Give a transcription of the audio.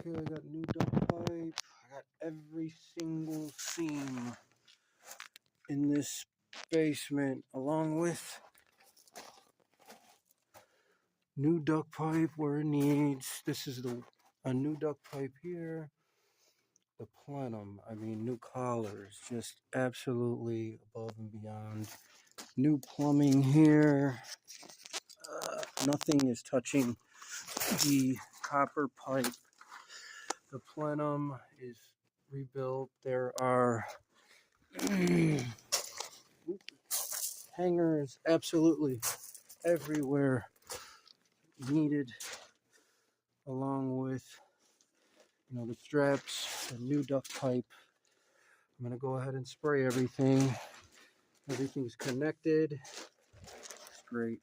Okay, I got new duct pipe. I got every single seam in this basement, along with new duct pipe where it needs. This is a new duct pipe here. The plenum, I mean, new collars, just absolutely above and beyond. New plumbing here. Nothing is touching the copper pipe. The plenum is rebuilt. There are hangers absolutely everywhere needed, along with the straps, the new duct pipe. I'm gonna go ahead and spray everything. Everything's connected. It's great.